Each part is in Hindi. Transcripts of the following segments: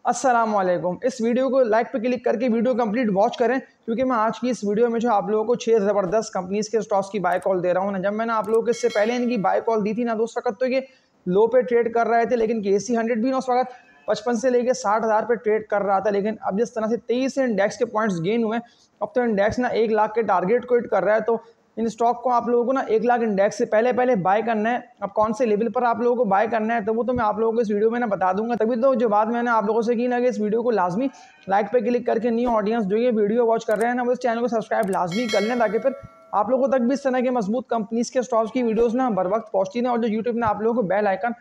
अस्सलामुअलैकुम। इस वीडियो को लाइक पे क्लिक करके वीडियो कंप्लीट वॉच करें, क्योंकि मैं आज की इस वीडियो में जो आप लोगों को 6 ज़बरदस्त कंपनीज़ के स्टॉक्स की बाय कॉल दे रहा हूँ ना। जब मैंने आप लोगों को इससे पहले इनकी बाय कॉल दी थी ना, तो उस वक्त तो ये लो पे ट्रेड कर रहे थे, लेकिन KSE 100 भी ना उस वक्त 55 से लेकर 60,000 पे ट्रेड कर रहा था। लेकिन अब जिस तरह से 23 से इंडेक्स के पॉइंट्स गेन हुए, अब तो इंडेक्स ना 1 लाख के टारगेट को हिट कर रहा है। तो इन स्टॉक को आप लोगों को ना 1 लाख इंडेक्स से पहले बाय करना है। अब कौन से लेवल पर आप लोगों को बाय करना है, तो वो तो मैं आप लोगों को इस वीडियो में ना बता दूंगा। तभी तो जो बात मैंने आप लोगों से की ना, कि इस वीडियो को लाजमी लाइक पे क्लिक करके न्यू ऑडियंस जो ये वीडियो वॉच कर रहे हैं ना, वो इस चैनल को सब्सक्राइब लाजमी कर लें, ताकि फिर आप लोगों तक भी इस तरह के मजबूत कंपनीज के स्टॉक्स की वीडियोस ना बर वक्त पहुंचती ना। और जो यूट्यूब ने आप लोगों को बेल आइकन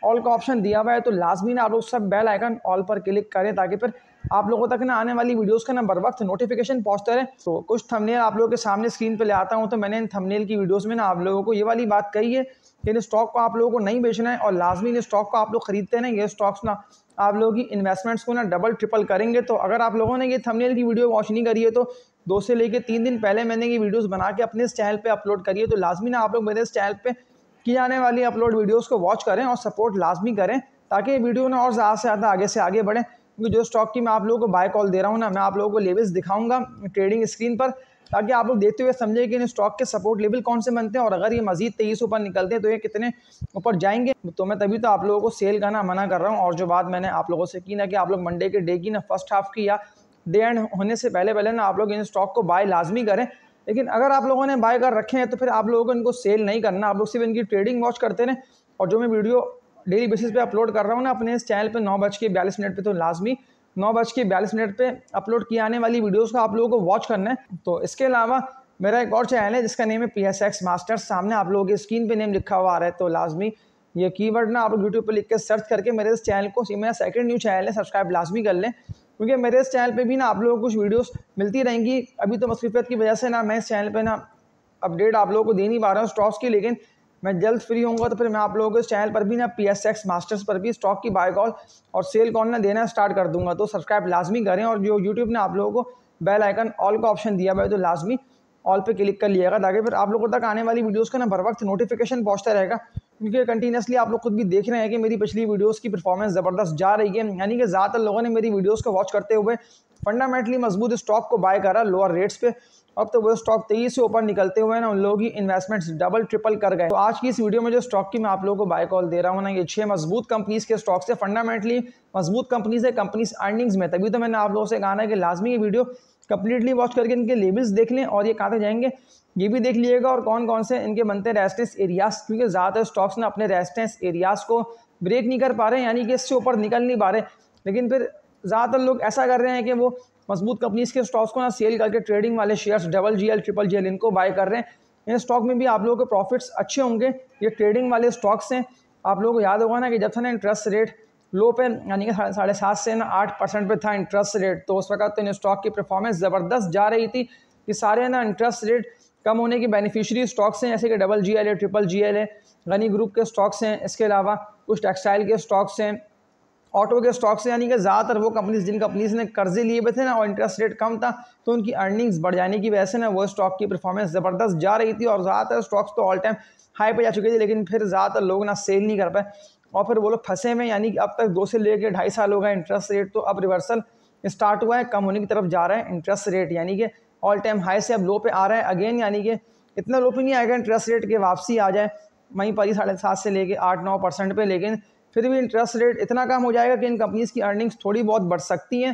ऑल का ऑप्शन दिया हुआ है, तो लाजमी ना आप लोग सब बेल आइकन ऑल पर क्लिक करें, ताकि फिर आप लोगों तक ना आने वाली वीडियोस का ना बर वक्त नोटिफिकेशन पहुंचता रहे। तो कुछ थंबनेल आप लोगों के सामने स्क्रीन पे ले आता हूं। तो मैंने इन थंबनेल की वीडियोस में ना आप लोगों को ये वाली बात कही है कि इन स्टॉक को आप लोगों को नहीं बेचना है, और लाजमी इन स्टॉक को आप लोग खरीदते हैं। ये स्टॉक्स ना आप लोगों की इन्वेस्टमेंट्स को ना डबल ट्रिपल करेंगे। तो अगर आप लोगों ने ये थंबनेल की वीडियो वॉच नहीं करी है, तो 2 से लेकर 3 दिन पहले मैंने ये वीडियोस बना के अपने इस चैनल पे अपलोड करी है। तो लाजमी ना आप लोग मेरे इस चैनल पे की जाने वाली अपलोड वीडियोस को वॉच करें और सपोर्ट लाजमी करें, ताकि ये वीडियो ना और ज़्यादा से ज़्यादा आगे से आगे बढ़े। क्योंकि जो स्टॉक की मैं आप लोगों को बाय कॉल दे रहा हूँ ना, मैं आप लोगों को लेवल्स दिखाऊंगा ट्रेडिंग स्क्रीन पर, ताकि आप लोग देखते हुए समझे कि इन स्टॉक के सपोर्ट लेवल कौन से बनते हैं, और अगर ये मजीद 23 ऊपर निकलते हैं तो ये कितने ऊपर जाएंगे। तो मैं तभी तो आप लोगों को सेल करना मना कर रहा हूँ। और जो बात मैंने आप लोगों से की ना, कि आप लोग मंडे के डे की ना फर्स्ट हाफ की या डे एंड होने से पहले ना आप लोग इन स्टॉक को बाय लाजमी करें। लेकिन अगर आप लोगों ने बाय कर रखे हैं, तो फिर आप लोगों को इनको सेल नहीं करना, आप लोग सिर्फ इनकी ट्रेडिंग वॉच करते रहें। और जो मैं वीडियो डेली बेसिस पे अपलोड कर रहा हूँ ना अपने इस चैनल पे 9:42 पे, तो लाजमी 9:42 पे अपलोड की आने वाली वीडियोस को आप लोगों को वॉच करना है। तो इसके अलावा मेरा एक और चैनल है जिसका नेम है PSX मास्टर्स। सामने आप लोगों की स्क्रीन पे नेम लिखा हुआ आ रहा है, तो लाजमी ये कीवर्ड ना आप लोग यूट्यूब पे लिख के सर्च करके मेरे इस चैनल को, मेरा सेकंड न्यू चैनल है, सब्सक्राइब लाजमी कर लें। क्योंकि मेरे इस चैनल पे भी ना आप लोगों को कुछ वीडियोस मिलती रहेंगी। अभी तो मसरूफियत की वजह से ना मैं इस चैनल पे ना अपडेट आप लोगों को दे नहीं पा रहा हूँ स्टॉक्स की, लेकिन मैं जल्द फ्री होऊंगा तो फिर मैं आप लोगों को इस चैनल पर भी ना PSX मास्टर्स पर भी स्टॉक की बाय कॉल और सेल कॉल ना देना स्टार्ट कर दूंगा। तो सब्सक्राइब लाजमी करें, और जो यूट्यूब ने आप लोगों को बेल आइकन ऑल का ऑप्शन दिया हुआ है, तो लाजमी ऑल पे क्लिक कर लिएगा, ताकि फिर आप लोगों तक आने वाली वीडियोस का ना बर वक्त नोटिफिकेशन पहुंचता रहेगा। क्योंकि कंटिन्यूसली आप लोग खुद भी देख रहे हैं कि मेरी पिछली वीडियोस की परफॉर्मेंस ज़बरदस्त जा रही है। यानी कि ज़्यादातर लोगों ने मेरी वीडियोस को वॉच करते हुए फंडामेंटली मजबूत स्टॉक को बाय करा लोअर रेट्स पे। अब तो वो स्टॉक 23 से ऊपर निकलते हुए ना उन लोगों की इन्वेस्टमेंट्स डबल ट्रिपल कर गए। तो आज की इस वीडियो में जो स्टॉक की मैं आप लोगों को बाय कॉल दे रहा हूँ ना, ये 6 मजबूत कंपनीज के स्टॉक्स है, फंडामेंटली मजबूत कंपनीज है कंपनीज अर्निंग्स में। तभी तो मैंने आप लोगों से कहा है कि लाजमी ये वीडियो कंप्लीटली वॉच करके इनके लेवल्स देख लें, और ये कहाँ तक जाएंगे ये भी देख लीजिएगा, और कौन कौन से इनके बनते हैं रेजिस्टेंस एरियाज। क्योंकि ज़्यादातर स्टॉक्स ना अपने रेजिस्टेंस एरियाज को ब्रेक नहीं कर पा रहे हैं, यानी कि इससे ऊपर निकल नहीं पा रहे। लेकिन फिर ज़्यादातर लोग ऐसा कर रहे हैं कि वो मजबूत कंपनीज के स्टॉक्स को ना सेल करके ट्रेडिंग वाले शेयर्स GGL GGL इनको बाय कर रहे हैं। इन स्टॉक में भी आप लोगों के प्रॉफिट्स अच्छे होंगे। ये ट्रेडिंग वाले स्टॉक्स हैं। आप लोगों को याद होगा ना कि जब था ना इंटरेस्ट रेट लो पे, यानी कि 7.5 से ना 8% पे था इंटरेस्ट रेट, तो उस वक्त तो इन स्टॉक की परफॉर्मेंस ज़बरदस्त जा रही थी। ये सारे ना इंटरेस्ट रेट कम होने की बेनिफिशियरी स्टॉक्स हैं, जैसे कि GGL है, GGL है, गनी ग्रुप के स्टॉक्स हैं। इसके अलावा कुछ टेक्सटाइल के स्टॉक्स हैं, ऑटो के स्टॉक्स, यानी कि ज़्यादातर वो कंपनीज जिन कंपनीज ने कर्जे लिए हुए थे ना और इंटरेस्ट रेट कम था, तो उनकी अर्निंग्स बढ़ जाने की वजह से ना वो स्टॉक की परफॉर्मेंस ज़बरदस्त जा रही थी। और ज़्यादातर स्टॉक्स तो ऑल टाइम हाई पे जा चुके थे, लेकिन फिर ज़्यादातर लोग ना सेल नहीं कर पाए, और फिर वो लोग फंसे हुए। यानी कि अब तक 2 से लेकर 2.5 साल हो गए इंटरेस्ट रेट, तो अब रिवर्सल स्टार्ट हुआ है, कम होने की तरफ जा रहा है इंटरेस्ट रेट, यानी कि ऑल टाइम हाई से अब लो पे आ रहा है अगेन। यानी कि इतना लो पे नहीं आएगा इंटरेस्ट रेट के वापसी आ जाए वहीं पर ही 7.5 से लेकर 8-9% पे, लेकिन फिर भी इंटरेस्ट रेट इतना कम हो जाएगा कि इन कंपनीज़ की अर्निंग्स थोड़ी बहुत बढ़ सकती हैं।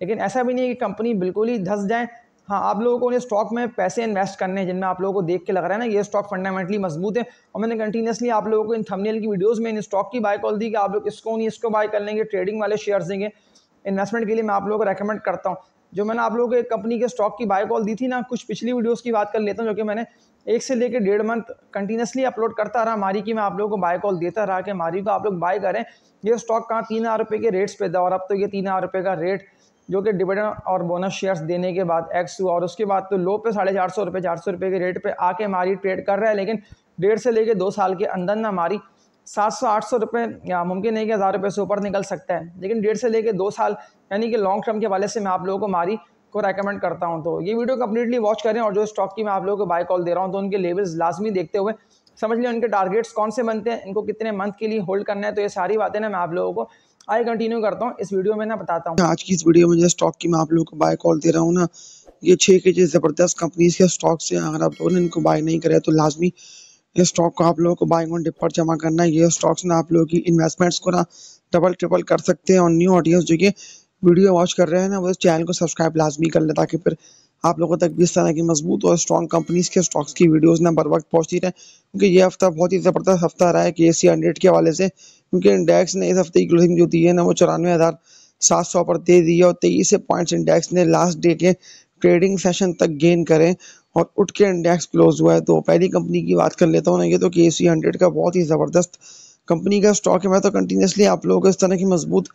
लेकिन ऐसा भी नहीं है कि कंपनी बिल्कुल ही धंस जाए। हाँ, आप लोगों को उन्हें स्टॉक में पैसे इन्वेस्ट करने हैं जिनमें आप लोगों को देख के लग रहा है ना ये स्टॉक फंडामेंटली मजबूत है। और मैंने कंटिन्यूसली आप लोगों को इन थंबनेल की वीडियोस में इन स्टॉक की बाय कॉल दी कि आप लोग इसको नहीं इसको बाय कर लेंगे, ट्रेडिंग वाले शेयर्स देंगे। इन्वेस्टमेंट के लिए मैं आप लोगों को रेकमेंड करता हूँ। जो मैंने आप लोगों को एक कंपनी के स्टॉक की बाय कॉल दी थी ना, कुछ पिछली वीडियोस की बात कर लेता हूँ, जो कि मैंने 1 से लेकर 1.5 मंथ कंटिन्यूसली अपलोड करता रहा। मारी की मैं आप लोगों को बाय कॉल देता रहा कि मारी को आप लोग बाय करें। ये स्टॉक कहाँ 3,000 रुपये के रेट्स पे था, और अब तो ये 3,000 रुपये का रेट जो कि डिविडेंड और बोनस शेयर्स देने के बाद एक्स हुआ, और उसके बाद तो लो पे 450 रुपये 400 रुपये के रेट पे आके मारी ट्रेड कर रहा है। लेकिन 1.5 से लेकर 2 साल के अंदर ना मारी 700-800 रुपये, या मुमकिन है कि 1000 रुपये से ऊपर निकल सकता है, लेकिन 1.5 से लेकर 2 साल यानी कि लॉन्ग टर्म के वाले से मैं आप लोगों को मारी को रेकमेंड करता हूं। तो ये वीडियो कंप्लीटली वॉच करें, और जो स्टॉक की मैं आप लोगों को बाय कॉल दे रहा हूं, तो उनके लेवल्स लाजमी देखते हुए समझ लें उनके टारगेट्स कौन से बनते हैं, इनको कितने मंथ के लिए होल्ड करना है। तो ये सारी बातें ना मैं आप लोगों को आइए कंटिन्यू करता हूँ इस वीडियो में ना बताता हूँ। आज की इस वीडियो में जो स्टॉक की मैं आप लोगों को बाय कॉल दे रहा हूँ ना, ये 6 के जो ज़बरदस्त कंपनीज के स्टॉक्स हैं। अगर आप लोगों ने इनको बाय नहीं करे तो लाजमी ये स्टॉक को आप लोगों को बाइंग ऑन डिप पर जमा करना है। ये स्टॉक्स ना आप लोगों की इन्वेस्टमेंट्स को ना डबल ट्रिपल कर सकते हैं। और न्यू ऑडियंस जो कि वीडियो वॉच कर रहे हैं ना, वो इस चैनल को सब्सक्राइब लाजमी कर ले, ताकि फिर आप लोगों तक भी इस तरह की मजबूत और स्ट्रॉन्ग कंपनीज के स्टॉक्स की वीडियोस ना बर वक्त पहुंचती रहे। क्योंकि ये हफ्ता बहुत ही ज़बरदस्त हफ्ता रहा है KSE 100 के हवाले से, क्योंकि इंडेक्स ने इस हफ्ते की क्लोजिंग जो दी है ना, वो 94,700 पर दे दी है। और 23 पॉइंट्स इंडेक्स ने लास्ट डे के ट्रेडिंग सेशन तक गेन करे और उठ के इंडेक्स क्लोज हुआ है। तो पहली कंपनी की बात कर लेता हूँ ना, ये तो KSE 100 का बहुत ही ज़बरदस्त कंपनी का स्टॉक है। मैं तो कंटिन्यूसली आप लोगों को इस तरह की मजबूत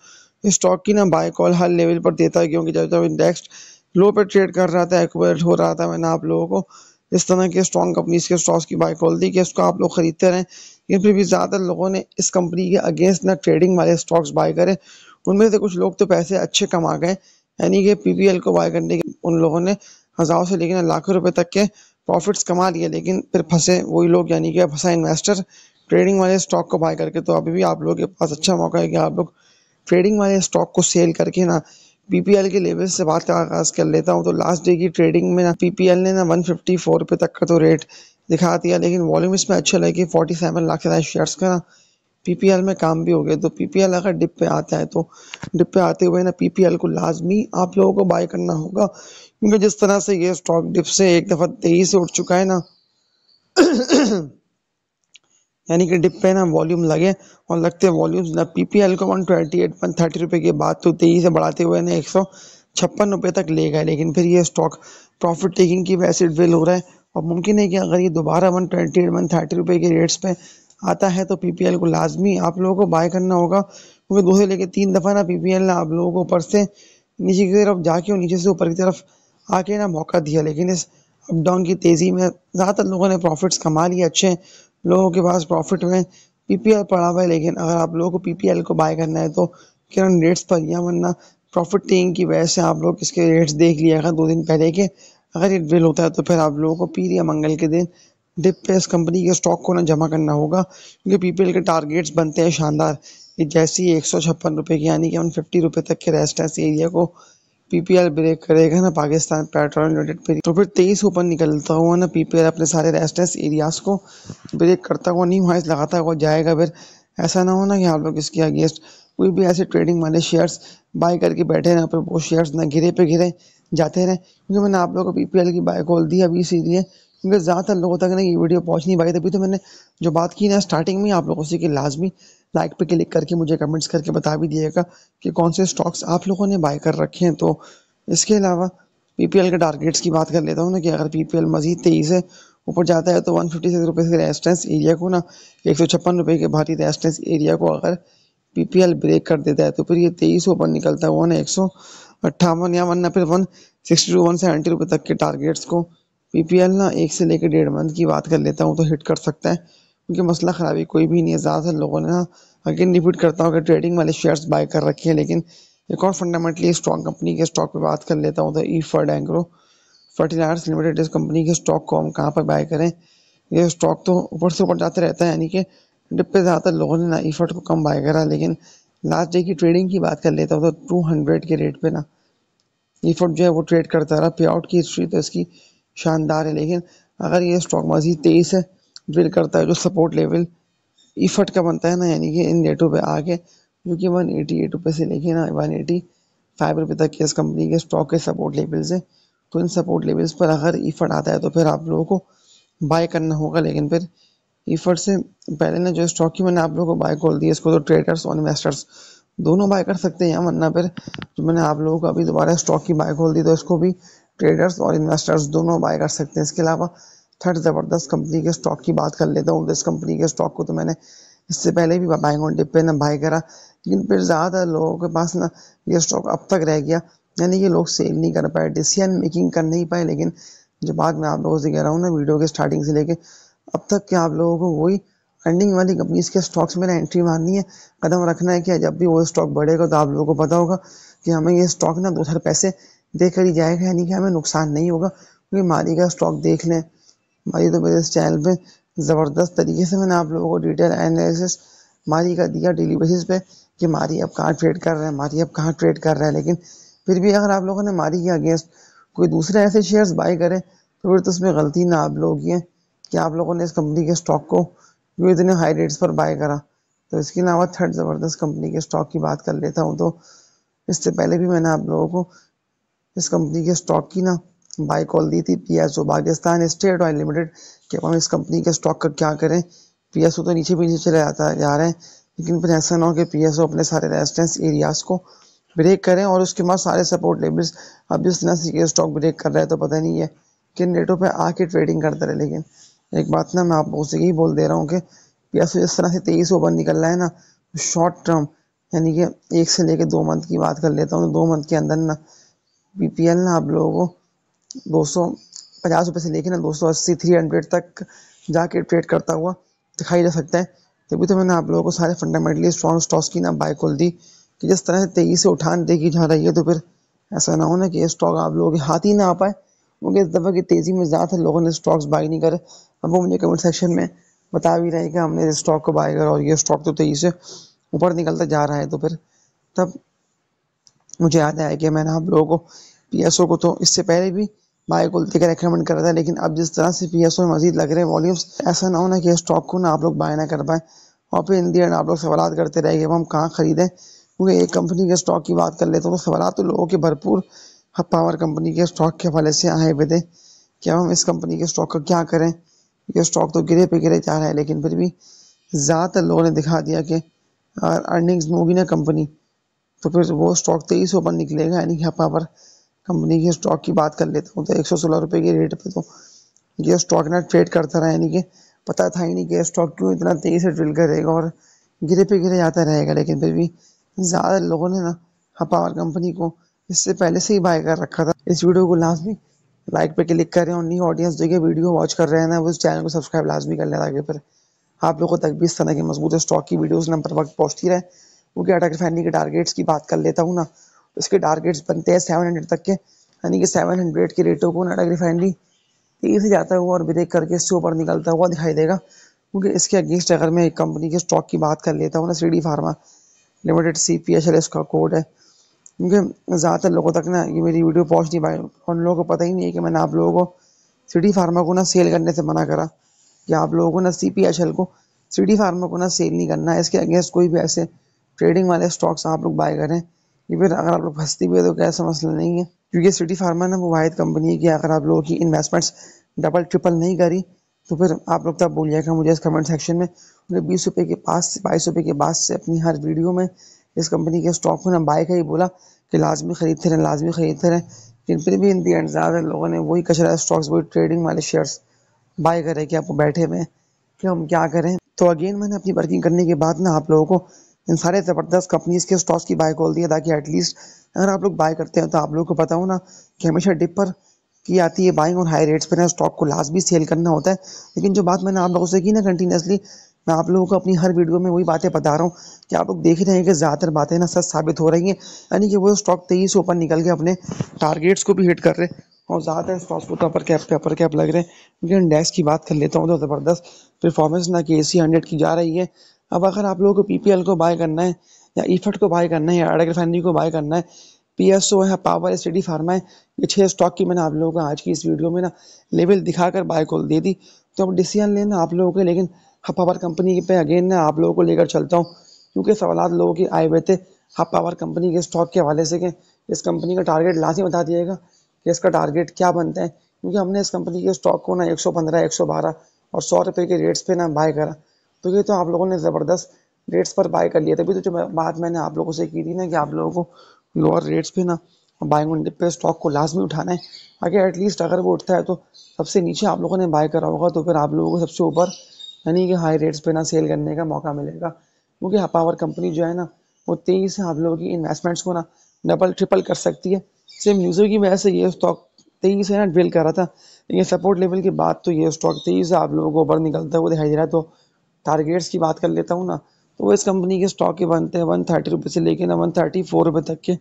स्टॉक की ना बाय कॉल हर लेवल पर देता है, क्योंकि जब जब इंडेक्स लो पे ट्रेड कर रहा था, एक्यूमुलेट हो रहा था, मैंने आप लोगों को इस तरह के स्ट्रॉन्ग कंपनीज के स्टॉक्स की बाय कॉल दी कि उसको आप लोग खरीदते रहें। लेकिन फिर भी ज़्यादातर लोगों ने इस कंपनी के अगेंस्ट ना ट्रेडिंग वाले स्टॉक्स बाय करे। उनमें से कुछ लोग तो पैसे अच्छे कमा गए, यानी कि PPL को बाय करने के उन लोगों ने हज़ारों से लेकर लाखों रुपए तक के प्रॉफिट्स कमा लिए। लेकिन फिर फंसे वही लोग, यानी कि फंसा इन्वेस्टर ट्रेडिंग वाले स्टॉक को बाय करके। तो अभी भी आप लोगों के पास अच्छा मौका है कि आप लोग ट्रेडिंग वाले स्टॉक को सेल करके ना PPL के लेवल से बात का आगाज़ कर लेता हूँ। तो लास्ट डे की ट्रेडिंग में ना PPL ने ना 154 रुपये तक का तो रेट दिखा दिया, लेकिन वॉल्यूम इसमें अच्छा लगे 47 लाख से ज़्यादा शेयर्स का ना PPL में काम भी हो गया। तो PPL अगर डिप पे आता है तो डिप पे आते हुए ना PPL को लाजमी आप लोगों को बाय करना होगा, क्योंकि जिस तरह से ये स्टॉक डिप से एक दफ़ा 23 से उठ चुका है ना, यानी कि डिप पे ना वॉल्यूम लगे और लगते वॉल्यूम्स ना PPL को 128-130 रुपये के बाद तो 23 से बढ़ाते हुए ना 156 रुपये तक ले गए। लेकिन फिर ये स्टॉक प्रॉफिट टेकिंग की वजह से ड्रिल हो रहा है, और मुमकिन है कि अगर ये दोबारा 128-130 रुपये के रेट्स पे आता है तो PPL को लाजमी आप लोगों को बाय करना होगा। क्योंकि 2 से लेकर 3 दफ़ा ना PPL ने आप लोगों को ऊपर से नीचे की तरफ जाके और नीचे से ऊपर की तरफ आके ना मौका दिया। लेकिन इस अप डाउन की तेज़ी में ज़्यादातर लोगों ने प्रॉफिट्स कमा लिए, अच्छे लोगों के पास प्रॉफिट में PPL पड़ा हुआ है। लेकिन अगर आप लोगों को PPL को बाय करना है तो करंट रेट्स पर, या वरना प्रॉफिट टेकिंग की वजह से आप लोग इसके रेट्स देख लिएगा 2 दिन पहले के। अगर ये ड्रिल होता है तो फिर आप लोगों को पीर या मंगल के दिन डिप पे इस कंपनी के स्टॉक को ना जमा करना होगा, क्योंकि PPL के टारगेट्स बनते हैं शानदार कि जैसे ही 156 रुपये की, यानी कि 150 रुपये तक के रेजिस्टेंस एरिया को PPL ब्रेक करेगा ना पाकिस्तान पेट्रोलियम लिमिटेड पे, तो फिर 23 ऊपर निकलता हुआ ना PPL अपने सारे रेजिस्टेंस एरियाज को ब्रेक करता हुआ, न्यू हाइस लगाता हुआ जाएगा। फिर ऐसा ना हो ना कि आप लोग इसके अगेंस्ट कोई भी ऐसे ट्रेडिंग वाले शेयर्स बाय करके बैठे ना, फिर वो शेयर्स ना गिरे पे गिरे जाते रहे। क्योंकि मैंने आप लोगों को PPL की बाय कॉल दी अभी इसीलिए, क्योंकि ज़्यादातर लोगों तक ना ये वीडियो पहुंच नहीं पाई। तभी तो मैंने जो बात की ना स्टार्टिंग में आप लोगों से कि लाजमी लाइक पे क्लिक करके मुझे कमेंट्स करके बता भी दिएगा कि कौन से स्टॉक्स आप लोगों ने बाय कर रखे हैं। तो इसके अलावा PPL के टारगेट्स की बात कर लेता हूँ ना, कि अगर PPL मजीद 23 से ऊपर जाता है तो 156 रुपये के रेजिस्टेंस एरिया को ना 156 रुपये के भारी रेजिस्टेंस एरिया को अगर PPL ब्रेक कर देता है तो फिर ये 23 ऊपर निकलता है वो ना 158 या वरना फिर 160-170 रुपये तक के टारगेट्स को PPL ना 1 से लेकर 1.5 मंथ की बात कर लेता हूँ तो हिट कर सकता है। क्योंकि मसला ख़राबी कोई भी नहीं है, ज़्यादातर लोगों ने ना अगेन रिपीट करता हूँ कि ट्रेडिंग वाले शेयर्स बाय कर रखे हैं। लेकिन एक और फंडामेंटली स्ट्रॉन्ग कंपनी के स्टॉक पे बात कर लेता हूँ तो ईफर्ड एग्रो फर्टिलाइजर्स लिमिटेड, इस कंपनी के स्टॉक को हम कहाँ पर बाय करें। ये स्टॉक तो ऊपर से ऊपर जाते रहता है, यानी कि डिप पे ज़्यादातर लोगों ने ना ईफर्ड को कम बाय करा। लेकिन लास्ट डे की ट्रेडिंग की बात कर लेता हूँ तो 200 के रेट पे ना ईफर्ड जो है वो ट्रेड करता रहा। पे आउट की हिस्ट्री तो इसकी शानदार है। लेकिन अगर ये स्टॉक मजीद 23 से ड्रिल करता है, जो सपोर्ट लेवल ईफर्ड का बनता है ना, यानी कि इन रेटों पे आके, जो कि 188 रुपये से लेके ना 185 रुपये तक के इस कंपनी के स्टॉक के सपोर्ट लेवल्स हैं। तो इन सपोर्ट लेवल्स पर अगर ईफर्ड आता है तो फिर आप लोगों को बाय करना होगा। लेकिन फिर ईफर्ड से पहले ना जो स्टॉक की मैंने आप लोगों को बाय कॉल दी, इसको तो ट्रेडर्स और इन्वेस्टर्स दोनों बाय कर सकते हैं, वरना फिर जो मैंने आप लोगों को अभी दोबारा स्टॉक की बाय कॉल दी तो इसको भी ट्रेडर्स और इन्वेस्टर्स दोनों बाय कर सकते हैं। इसके अलावा थर्ड ज़बरदस्त कंपनी के स्टॉक की बात कर लेता हूँ। तो इस कंपनी के स्टॉक को तो मैंने इससे पहले भी बाइंग ऑन डिप पे ना बाय करा, लेकिन फिर ज़्यादातर लोगों के पास ना ये स्टॉक अब तक रह गया, यानी कि लोग सेल नहीं कर पाए, डिसीजन मेकिंग कर नहीं पाए। लेकिन जो बात मैं आप लोगों से कह रहा हूँ ना वीडियो के स्टार्टिंग से लेके अब तक के, आप लोगों को वही अर्निंग वाली कंपनीज के स्टॉक्स में ना एंट्री मारनी है, कदम रखना है कि जब भी वो स्टॉक बढ़ेगा तो आप लोगों को पता होगा कि हमें ये स्टॉक ना 2-4 पैसे देकर ही जाएगा, यानी कि हमें नुकसान नहीं होगा। क्योंकि माली का स्टॉक देख लें, माली तो मेरे इस चैनल पे ज़बरदस्त तरीके से मैंने आप लोगों को डिटेल एनालिसिस माली का दिया डेली बेसिस पे कि मारी अब कहाँ ट्रेड कर रहा है, मारी अब कहाँ ट्रेड कर रहा है। लेकिन फिर भी अगर आप लोगों ने मारी के अगेंस्ट कोई दूसरे ऐसे शेयर्स बाय करे तो फिर तो उसमें गलती ना आप लोगों की है कि आप लोगों ने इस कंपनी के स्टॉक को जो इतने हाई रेट्स पर बाय करा। तो इसके अलावा थर्ड ज़बरदस्त कंपनी के स्टॉक की बात कर लेता हूँ। तो इससे पहले भी मैंने आप लोगों को इस कंपनी के स्टॉक की ना बाय कॉल दी थी, PSO Pakistan state oil limited, कि हम इस कंपनी के स्टॉक का क्या करें। पीएसओ तो नीचे भी नीचे चले जा रहे हैं, लेकिन फिर ऐसा ना हो कि पीएसओ अपने सारे रेजिस्टेंस एरियाज को ब्रेक करें और उसके बाद सारे सपोर्ट लेवल्स अब जिस तरह से ये स्टॉक ब्रेक कर रहा है तो पता नहीं है किन रेटों पे आके ट्रेडिंग करते रहे। लेकिन एक बात ना मैं आप लोगों से यही बोल दे रहा हूँ कि पीएसओ जिस तरह से 23 ओवर निकल रहा है ना, शॉर्ट टर्म यानी कि 1 से लेके 2 मंथ की बात कर लेता हूँ, तो 2 मंथ के अंदर ना बीपीएल ना आप लोगों को 250 रुपये से लेके ना 280 300 तक जाके ट्रेड करता हुआ दिखाई दे सकता है। तभी तो मैंने आप लोगों को सारे फंडामेंटली स्ट्रॉन्ग स्टॉक्स की ना बाय कॉल दी कि जिस तरह से तेजी से उठान देखी जा रही है तो फिर ऐसा ना हो ना कि ये स्टॉक आप लोगों के हाथ ही ना आ पाए, क्योंकि इस दफ़ा की तेज़ी में ज़्यादातर लोगों ने स्टॉक्स बाय नहीं करे। अब वो मुझे कमेंट सेक्शन में बता भी रहे हैं कि हमने इस स्टॉक को बाय करा और ये स्टॉक तो तेज़ी से ऊपर निकलता जा रहा है। तो फिर तब मुझे याद आया कि मैंने आप लोगों को पीएसओ को तो इससे पहले भी बाय कॉल देकर रेकमेंड करा था, लेकिन अब जिस तरह से पीएसओ में मजीद लग रहे हैं वॉल्यूम्स, ऐसा ना हो ना कि स्टॉक को ना आप लोग बाय ना कर पाए और फिर इन दी एंड आप लोग सवाल करते रहे कि हम कहाँ खरीदें। क्योंकि एक कंपनी के स्टॉक की बात कर लेते हो तो सवाल तो लोगों के भरपूर पावर कंपनी के स्टॉक के हवाले से आए हुए थे कि हम इस कंपनी के स्टॉक का क्या करें। ये स्टॉक तो गिरे पे गिरे जा रहा है, लेकिन फिर भी ज़्यादातर लोगों ने दिखा दिया कि अर्निंग्स में होगी ना कंपनी तो फिर वो स्टॉक 23 ऊपर निकलेगा। यानी कि पावर कंपनी के स्टॉक की बात कर लेता हूँ तो 116 रुपये के रेट पे तो ये स्टॉक ना ट्रेड करता रहा, यानी कि पता था ही नहीं कि स्टॉक क्यों इतना तेजी से ड्रिल करेगा और गिरे पे गिरे जाता रहेगा। लेकिन फिर भी ज़्यादा लोगों ने ना पावर कंपनी को इससे पहले से ही बाय कर रखा था। इस वीडियो को लाजमी लाइक पे क्लिक करें और न्यू ऑडियंस जो कि वीडियो वॉच कर रहे हैं ना वो इस चैनल को सब्सक्राइब लाजमी कर लें ताकि फिर आप लोगों तक भी इस तरह की मजबूत स्टॉक की वीडियोस ना पर वक्त पहुँचती रहे। क्योंकि आटा रिफाइनरी के टारगेट्स की बात कर लेता हूँ ना, उसके टारगेट्स बनते हैं 700 तक के, यानी कि 700 के रेटों को आटा रिफाइनरी तेजी से जाता हुआ और ब्रेक करके इससे ऊपर निकलता हुआ दिखाई देगा। क्योंकि इसके अगेंस्ट अगर मैं एक कंपनी के स्टॉक की बात कर लेता हूँ ना, सीडी फार्मा लिमिटेड, CPHL इसका कोड है। क्योंकि ज़्यादातर लोगों तक ना ये मेरी वीडियो पहुँच नहीं पाई, उन लोगों को पता ही नहीं है कि मैंने आप लोगों को सीडी फार्मा को ना सेल करने से मना करा कि आप लोगों को ना CPHL को, सीडी फार्मा को ना सेल नहीं करना है। इसके अगेंस्ट कोई भी ऐसे ट्रेडिंग वाले स्टॉक्स आप लोग बाय करें या फिर अगर आप लोग फंसती भी है तो कैसा मसला नहीं है, क्योंकि सिटी फार्मा ना वो वाहिद कंपनी है कि अगर आप लोगों की इन्वेस्टमेंट्स डबल ट्रिपल नहीं करी तो फिर आप लोग तब बोलिएगा मुझे इस कमेंट सेक्शन में। मुझे 20 रुपये के पास से 22 रुपये के बाद से अपनी हर वीडियो में इस कंपनी के स्टॉक को ना बाय का ही बोला कि लाजमी खरीदते रहें, लाजमी खरीदते रहें। लेकिन फिर भी इन दी एंड ज़्यादा लोगों ने वही कचरा स्टॉक्स, वही ट्रेडिंग वाले शेयर्स बाय करे कि आपको बैठे हुए कि हम क्या करें। तो अगेन मैंने अपनी वर्किंग करने के बाद ना आप लोगों को इन सारे ज़बरदस्त कंपनीज के स्टॉक्स की बाय कॉल दिया ताकि एटलीस्ट अगर आप लोग बाय करते हैं तो आप लोगों को पता हो ना कि हमेशा डिप पर की आती है बाइंग और हाई रेट्स पर ना स्टॉक को लाजमी सेल करना होता है। लेकिन जो बात मैंने आप लोगों से की ना कंटिन्यूसली, मैं आप लोगों को अपनी हर वीडियो में वही बातें बता रहा हूँ कि आप लोग देख ही रहे हैं कि ज़्यादातर बातें ना सच साबित हो रही हैं। यानी कि वो स्टॉक तेजी से ऊपर निकल के अपने टारगेट्स को भी हिट कर रहे हैं और ज़्यादातर स्टॉक्स को तो अपर कैप लग रहे हैं। क्योंकि इंडेक्स की बात कर लेता हूँ तो ज़बरदस्त परफॉर्मेंस ना KC 100 की जा रही है। अब अगर आप लोगों को PPL को बाय करना है या ईफट को बाय करना है या अडक रिफाइनरी को बाय करना है, PSO है, पावर, सिटी फार्मा है, ये 6 स्टॉक की मैंने आप लोगों को आज की इस वीडियो में ना लेवल दिखाकर बाय कॉल दे दी। तो अब डिसीजन लेना आप लोगों के, लेकिन पावर कंपनी पे अगेन ना आप लोगों को लेकर चलता हूँ क्योंकि सवाल लोगों के आए हुए थे पावर कंपनी के स्टॉक के हवाले से कि इस कंपनी का टारगेट लाजमी बता दिएगा कि इसका टारगेट क्या बनता है। क्योंकि हमने इस कंपनी के स्टॉक को ना 115, 112 और 100 रुपये के रेट्स पे ना बाय करा, तो ये तो आप लोगों ने ज़बरदस्त रेट्स पर बाय कर लिया। तभी तो जो बात मैंने आप लोगों से की थी ना कि आप लोगों को लोअर रेट्स पे ना बाइंग ऑन डिप पे स्टॉक को लाजमी उठाना है। आगे एटलीस्ट अगर वो उठता है तो सबसे नीचे आप लोगों ने बाय करा होगा तो फिर आप लोगों को सबसे ऊपर यानी कि हाई रेट्स पे ना सेल करने का मौका मिलेगा। क्योंकि पावर कंपनी जो है ना वो तेज़ी से आप लोगों की इन्वेस्टमेंट्स को ना डबल ट्रिपल कर सकती है। सिर्फ न्यूज़ों की वजह से ये स्टॉक तेज़ी से ना ड्रिल कर रहा था, लेकिन सपोर्ट लेवल के बाद तो ये स्टॉक तेज़ी से आप लोगों को ऊपर निकलता हुआ दिखाई दे रहा है। तो टारगेट्स की बात कर लेता हूँ ना, तो वो इस कंपनी के स्टॉक के बनते हैं 130 रुपये से लेकर ना 134 रुपये तक के।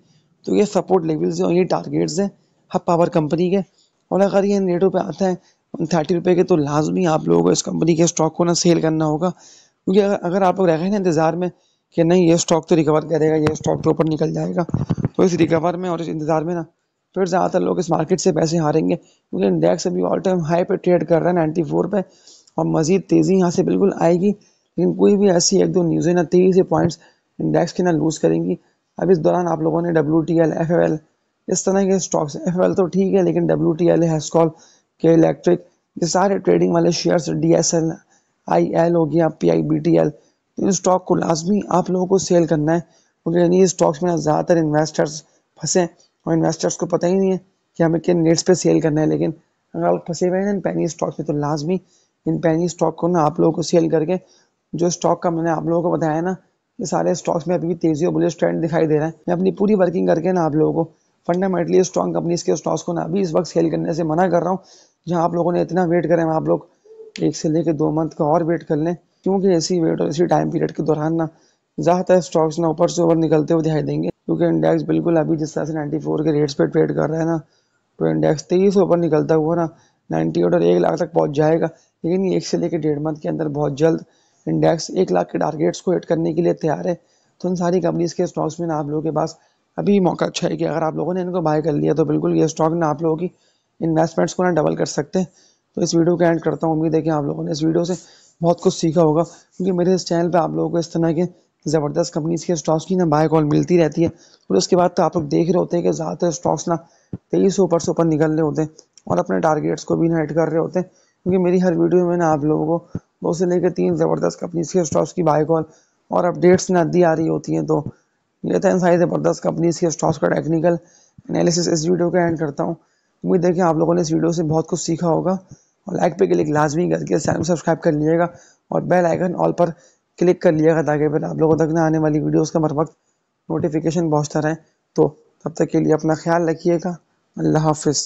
तो ये सपोर्ट लेवल्स हैं और ये टारगेट्स हैं हब पावर कंपनी के। और अगर ये इन रेटों पे आता है 130 रुपये के तो लाजमी आप लोगों को इस कंपनी के स्टॉक को ना सेल करना होगा। क्योंकि अगर आप लोग रह गए ना इंतज़ार में कि नहीं ये स्टॉक तो रिकवर करेगा, ये स्टॉक तो ऊपर निकल जाएगा। तो इस रिकवर में और इस इंतजार में ना फिर ज़्यादातर लोग इस मार्केट से पैसे हारेंगे, क्योंकि इंडेक्स अभी ऑल टाइम हाई पे ट्रेड कर रहा है 94 पे, और मजीद तेज़ी यहाँ से बिल्कुल आएगी। लेकिन कोई भी ऐसी एक दो न्यूज़ें ना 23 से पॉइंट्स इंडेक्स के ना लूज़ करेंगी। अब इस दौरान आप लोगों ने WTL, FFL इस तरह के स्टॉक्स, FFL तो ठीक है लेकिन WTL, हेस्कॉल के इलेक्ट्रिक, ये सारे ट्रेडिंग वाले शेयर्स, DSL, IL हो गया, PIBTL, तो इन स्टॉक को लाजमी आप लोगों को सेल करना है, क्योंकि यानी ये स्टॉक्स में ज़्यादातर इन्वेस्टर्स फंसे और इन्वेस्टर्स को पता ही नहीं है कि हमें किन रेट्स पे सेल करना है। लेकिन अगर आप फंसे हुए हैं इन पैनी स्टॉक्स में तो लाजमी इन पैनी स्टॉक को ना आप लोगों को सेल करके, जो स्टॉक का मैंने आप लोगों को बताया ना, ये सारे स्टॉक्स में अभी भी तेजी और बुलिश ट्रेंड दिखाई दे रहा है। मैं अपनी पूरी वर्किंग करके ना आप लोगों को फंडामेंटली स्ट्रॉन्ग कंपनीज के स्टॉक्स को ना अभी इस वक्त सेल करने से मना कर रहा हूँ। जहाँ आप लोगों ने इतना वेट करें, आप लोग 1 से लेकर 2 मंथ का और वेट कर लें, क्योंकि इसी वेट और इसी टाइम पीरियड के दौरान ना ज़्यादातर स्टॉक्स ना ऊपर से ऊपर निकलते हुए दिखाई देंगे। क्योंकि इंडेक्स बिल्कुल अभी जिस तरह से 94 के रेट्स पे ट्रेड कर रहा है ना, तो इंडेक्स 23 से ऊपर निकलता हुआ ना 98 और 1 लाख तक पहुंच जाएगा। लेकिन ये 1 से लेकर 1.5 मंथ के अंदर बहुत जल्द इंडेक्स 1 लाख के टारगेट्स को हिट करने के लिए तैयार है। तो इन सारी कंपनीज के स्टॉक्स में ना आप लोगों के पास अभी मौका अच्छा है कि अगर आप लोगों ने इनको बाय कर लिया तो बिल्कुल ये स्टॉक ना आप लोगों की इन्वेस्टमेंट्स को ना डबल कर सकते हैं। तो इस वीडियो को एंड करता हूँ। उम्मीद है कि आप लोगों ने इस वीडियो से बहुत कुछ सीखा होगा, क्योंकि मेरे इस चैनल पे आप लोगों को इस तरह के ज़बरदस्त कंपनीज के स्टॉक्स की ना बाय कॉल मिलती रहती है। और उसके बाद तो आप लोग देख रहे होते हैं कि ज़्यादातर स्टॉक्स ना 23 से ऊपर निकल रहे होते हैं और अपने टारगेट्स को भी ना हिट कर रहे होते हैं। क्योंकि मेरी हर वीडियो में ना आप लोगों को 2 से लेकर 3 ज़बरदस्त कंपनीज के स्टॉक्स की बाय कॉल और अपडेट्स ना दी आ रही होती हैं। तो ये था इन सारी ज़बरदस्त कंपनीज के स्टॉक्स का टेक्निकल एनालिसिस। इस वीडियो को एंड करता हूँ। उम्मीद है कि आप लोगों ने इस वीडियो से बहुत कुछ सीखा होगा, और लाइक पे क्लिक लाजमी करके चैनल सब्सक्राइब कर लीजिएगा और बेल आइकन ऑल पर क्लिक कर लिएगा, ताकि फिर आप लोगों तक ना आने वाली वीडियोस का हर वक्त नोटिफिकेशन पहुंचता रहे। तो तब तक के लिए अपना ख्याल रखिएगा। अल्लाह हाफिज़।